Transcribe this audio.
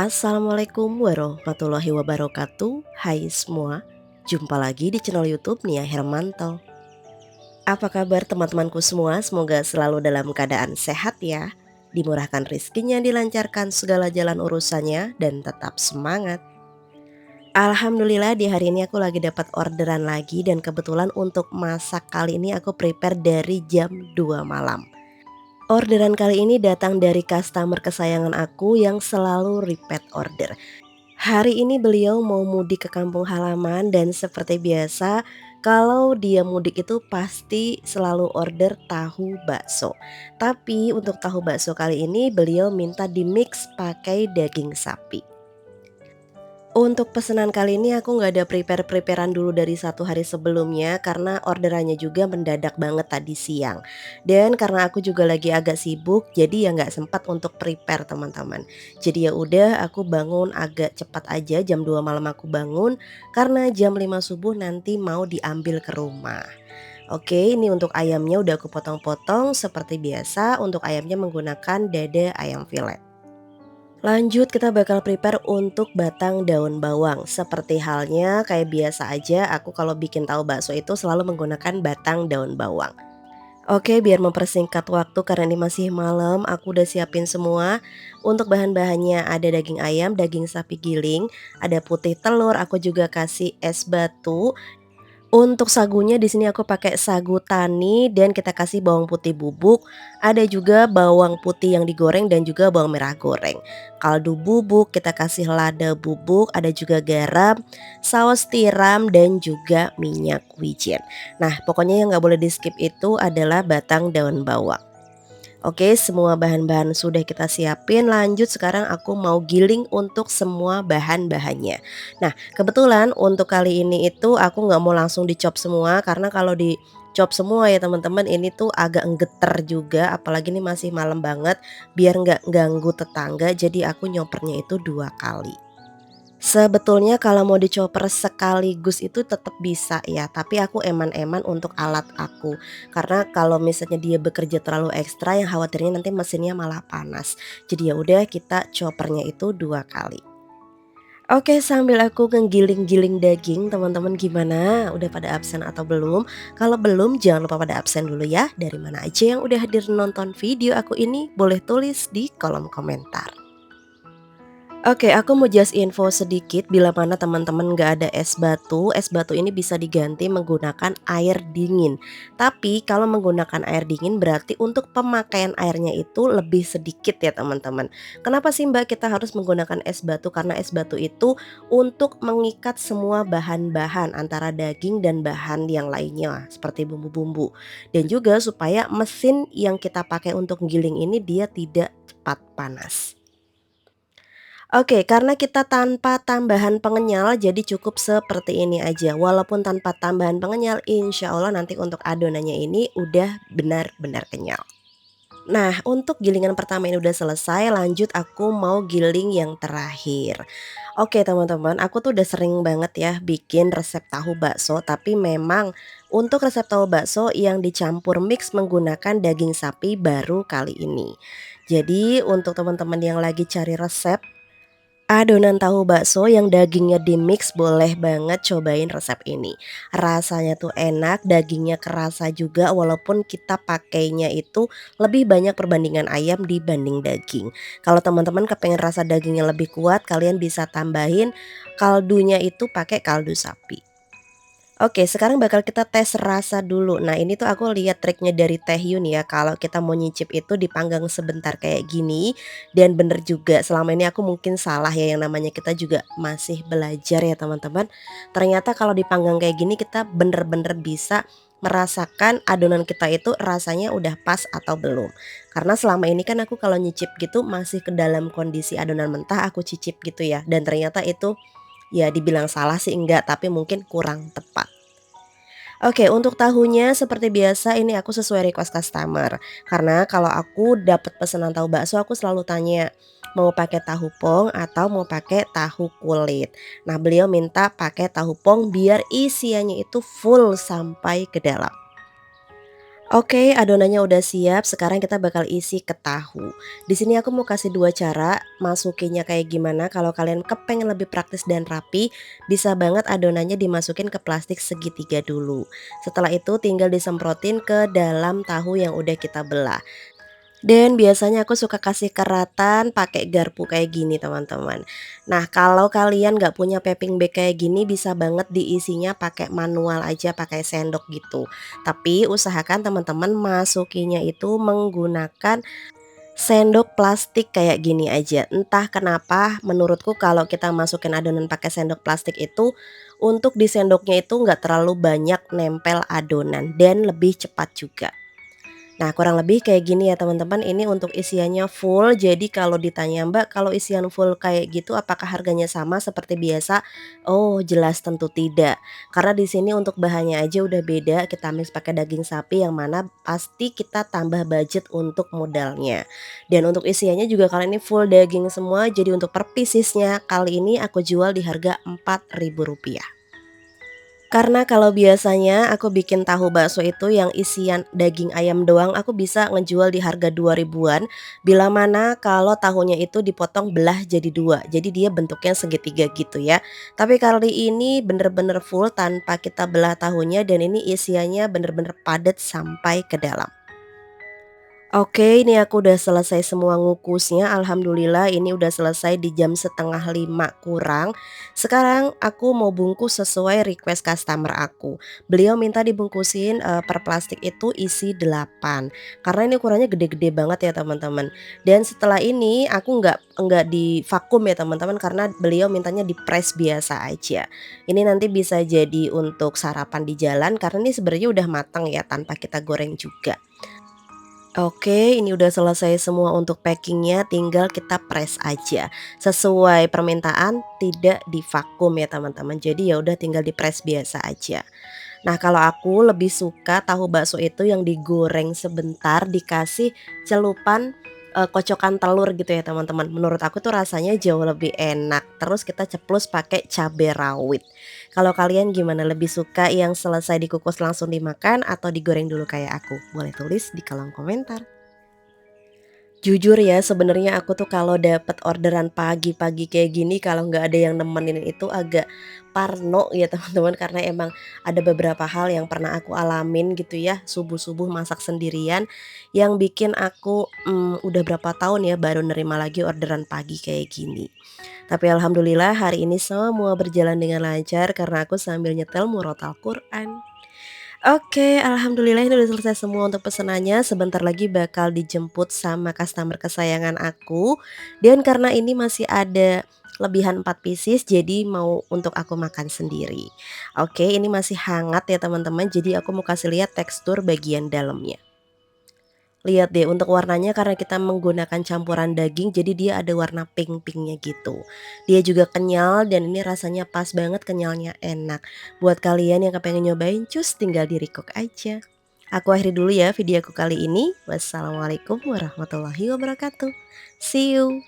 Assalamualaikum warahmatullahi wabarakatuh. Hai semua, jumpa lagi di channel YouTube Nia Hermanto. Apa kabar teman-temanku semua? Semoga selalu dalam keadaan sehat ya. Dimurahkan rezekinya, dilancarkan segala jalan urusannya, dan tetap semangat. Alhamdulillah di hari ini aku lagi dapat orderan lagi dan kebetulan untuk masak kali ini aku prepare dari jam 2 malam. Orderan kali ini datang dari customer kesayangan aku yang selalu repeat order. Hari ini beliau mau mudik ke kampung halaman dan seperti biasa kalau dia mudik itu pasti selalu order tahu bakso. Tapi untuk tahu bakso kali ini beliau minta di-mix pakai daging sapi. Untuk pesanan kali ini aku nggak ada prepare-preparean dulu dari satu hari sebelumnya karena orderannya juga mendadak banget tadi siang. Dan karena aku juga lagi agak sibuk jadi ya nggak sempat untuk prepare teman-teman. Jadi ya udah aku bangun agak cepat aja, jam 2 malam aku bangun karena jam 5 subuh nanti mau diambil ke rumah. Oke, ini untuk ayamnya udah aku potong-potong seperti biasa. Untuk ayamnya menggunakan dada ayam filet. Lanjut kita bakal prepare untuk batang daun bawang. Seperti halnya kayak biasa aja aku kalau bikin tahu bakso itu selalu menggunakan batang daun bawang. Oke, biar mempersingkat waktu karena ini masih malam, aku udah siapin semua. Untuk bahan-bahannya ada daging ayam, daging sapi giling, ada putih telur, aku juga kasih es batu. Untuk sagunya di sini aku pakai sagu tani dan kita kasih bawang putih bubuk, ada juga bawang putih yang digoreng dan juga bawang merah goreng. Kaldu bubuk kita kasih lada bubuk, ada juga garam, saus tiram dan juga minyak wijen. Nah, pokoknya yang nggak boleh di-skip itu adalah batang daun bawang. Oke, semua bahan-bahan sudah kita siapin. Lanjut sekarang aku mau giling untuk semua bahan-bahannya. Nah, kebetulan untuk kali ini itu aku nggak mau langsung dicop semua karena kalau dicop semua ya teman-teman ini tuh agak nggeter juga. Apalagi ini masih malam banget. Biar nggak ganggu tetangga, jadi aku nyopernya itu 2 kali. Sebetulnya kalau mau dicoper sekaligus itu tetap bisa ya, tapi aku eman-eman untuk alat aku. Karena kalau misalnya dia bekerja terlalu ekstra yang khawatirnya nanti mesinnya malah panas. Jadi ya udah kita chopernya itu 2 kali. Oke, sambil aku ngegiling-giling daging, teman-teman gimana? Udah pada absen atau belum? Kalau belum, jangan lupa pada absen dulu ya. Dari mana aja yang udah hadir nonton video aku ini, boleh tulis di kolom komentar. Oke, aku mau just info sedikit bila mana teman-teman nggak ada es batu ini bisa diganti menggunakan air dingin. Tapi kalau menggunakan air dingin berarti untuk pemakaian airnya itu lebih sedikit ya teman-teman. Kenapa sih Mbak kita harus menggunakan es batu? Karena es batu itu untuk mengikat semua bahan-bahan antara daging dan bahan yang lainnya seperti bumbu-bumbu. Dan juga supaya mesin yang kita pakai untuk giling ini dia tidak cepat panas. Oke, karena kita tanpa tambahan pengenyal jadi cukup seperti ini aja. Walaupun tanpa tambahan pengenyal, insya Allah nanti untuk adonannya ini udah benar-benar kenyal. Nah, untuk gilingan pertama ini udah selesai, lanjut aku mau giling yang terakhir. Oke teman-teman, aku tuh udah sering banget ya bikin resep tahu bakso, tapi memang untuk resep tahu bakso yang dicampur mix menggunakan daging sapi baru kali ini. Jadi untuk teman-teman yang lagi cari resep adonan tahu bakso yang dagingnya di-mix boleh banget cobain resep ini. Rasanya tuh enak, dagingnya kerasa juga walaupun kita pakainya itu lebih banyak perbandingan ayam dibanding daging. Kalau teman-teman kepengen rasa dagingnya lebih kuat, kalian bisa tambahin kaldunya itu pakai kaldu sapi. Oke, sekarang bakal kita tes rasa dulu. Nah, ini tuh aku lihat triknya dari Teh Yun ya. Kalau kita mau nyicip itu dipanggang sebentar kayak gini. Dan bener juga, selama ini aku mungkin salah ya, yang namanya kita juga masih belajar ya teman-teman. Ternyata kalau dipanggang kayak gini kita bener-bener bisa merasakan adonan kita itu rasanya udah pas atau belum. Karena selama ini kan aku kalau nyicip gitu masih ke dalam kondisi adonan mentah aku cicip gitu ya. Dan ternyata itu ya dibilang salah sih enggak, tapi mungkin kurang tepat. Oke, untuk tahunya seperti biasa ini aku sesuai request customer. Karena kalau aku dapat pesanan tahu bakso aku selalu tanya, mau pakai tahu pong atau mau pakai tahu kulit. Nah, beliau minta pakai tahu pong biar isiannya itu full sampai ke dalam. Oke, adonannya udah siap, sekarang kita bakal isi ke tahu. Di sini aku mau kasih 2 cara, masukinnya kayak gimana. Kalau kalian kepengen lebih praktis dan rapi, bisa banget adonannya dimasukin ke plastik segitiga dulu. Setelah itu tinggal disemprotin ke dalam tahu yang udah kita belah. Dan biasanya aku suka kasih keratan pakai garpu kayak gini teman-teman. Nah kalau kalian nggak punya piping bag kayak gini bisa banget diisinya pakai manual aja pakai sendok gitu. Tapi usahakan teman-teman masukinya itu menggunakan sendok plastik kayak gini aja. Entah kenapa menurutku kalau kita masukin adonan pakai sendok plastik itu untuk di sendoknya itu nggak terlalu banyak nempel adonan dan lebih cepat juga. Nah, kurang lebih kayak gini ya teman-teman, ini untuk isiannya full. Jadi kalau ditanya, "Mbak, kalau isian full kayak gitu apakah harganya sama seperti biasa?" Oh, jelas tentu tidak. Karena di sini untuk bahannya aja udah beda, kita mix pakai daging sapi yang mana pasti kita tambah budget untuk modalnya. Dan untuk isiannya juga kali ini full daging semua, jadi untuk per piecesnya kali ini aku jual di harga Rp4.000. Karena kalau biasanya aku bikin tahu bakso itu yang isian daging ayam doang aku bisa ngejual di harga 2.000-an, bila mana kalau tahunya itu dipotong belah jadi 2, jadi dia bentuknya segitiga gitu ya. Tapi kali ini bener-bener full tanpa kita belah tahunya dan ini isiannya bener-bener padat sampai ke dalam. Oke, ini aku udah selesai semua ngukusnya, alhamdulillah ini udah selesai di jam setengah 5 kurang. Sekarang aku mau bungkus sesuai request customer aku. Beliau minta dibungkusin, per plastik itu isi 8, karena ini ukurannya gede-gede banget ya teman-teman. Dan setelah ini aku nggak di vakum ya teman-teman, karena beliau mintanya di-press biasa aja. Ini nanti bisa jadi untuk sarapan di jalan, karena ini sebenarnya udah matang ya tanpa kita goreng juga. Oke, ini udah selesai semua untuk packingnya, tinggal kita press aja. Sesuai permintaan, tidak divakum ya teman-teman. Jadi ya udah tinggal di-press biasa aja. Nah, kalau aku lebih suka tahu bakso itu yang digoreng sebentar dikasih celupan, kocokan telur gitu ya teman-teman. Menurut aku tuh rasanya jauh lebih enak, terus kita ceplus pakai cabe rawit. Kalau kalian gimana, lebih suka yang selesai dikukus langsung dimakan atau digoreng dulu kayak aku? Boleh tulis di kolom komentar. Jujur ya, sebenarnya aku tuh kalau dapet orderan pagi-pagi kayak gini, kalau nggak ada yang nemenin itu agak parno ya teman-teman, karena emang ada beberapa hal yang pernah aku alamin gitu ya, subuh-subuh masak sendirian, yang bikin aku, udah berapa tahun ya baru nerima lagi orderan pagi kayak gini. Tapi alhamdulillah hari ini semua berjalan dengan lancar karena aku sambil nyetel murotal Quran. Oke, alhamdulillah ini udah selesai semua untuk pesanannya, sebentar lagi bakal dijemput sama customer kesayangan aku, dan karena ini masih ada lebihan 4 pieces jadi mau untuk aku makan sendiri. Oke, ini masih hangat ya teman-teman, jadi aku mau kasih lihat tekstur bagian dalamnya. Lihat deh untuk warnanya karena kita menggunakan campuran daging jadi dia ada warna pink-pinknya gitu. Dia juga kenyal dan ini rasanya pas banget, kenyalnya enak. Buat kalian yang kepengen nyobain cus tinggal di recook aja. Aku akhiri dulu ya video aku kali ini. Wassalamualaikum warahmatullahi wabarakatuh. See you.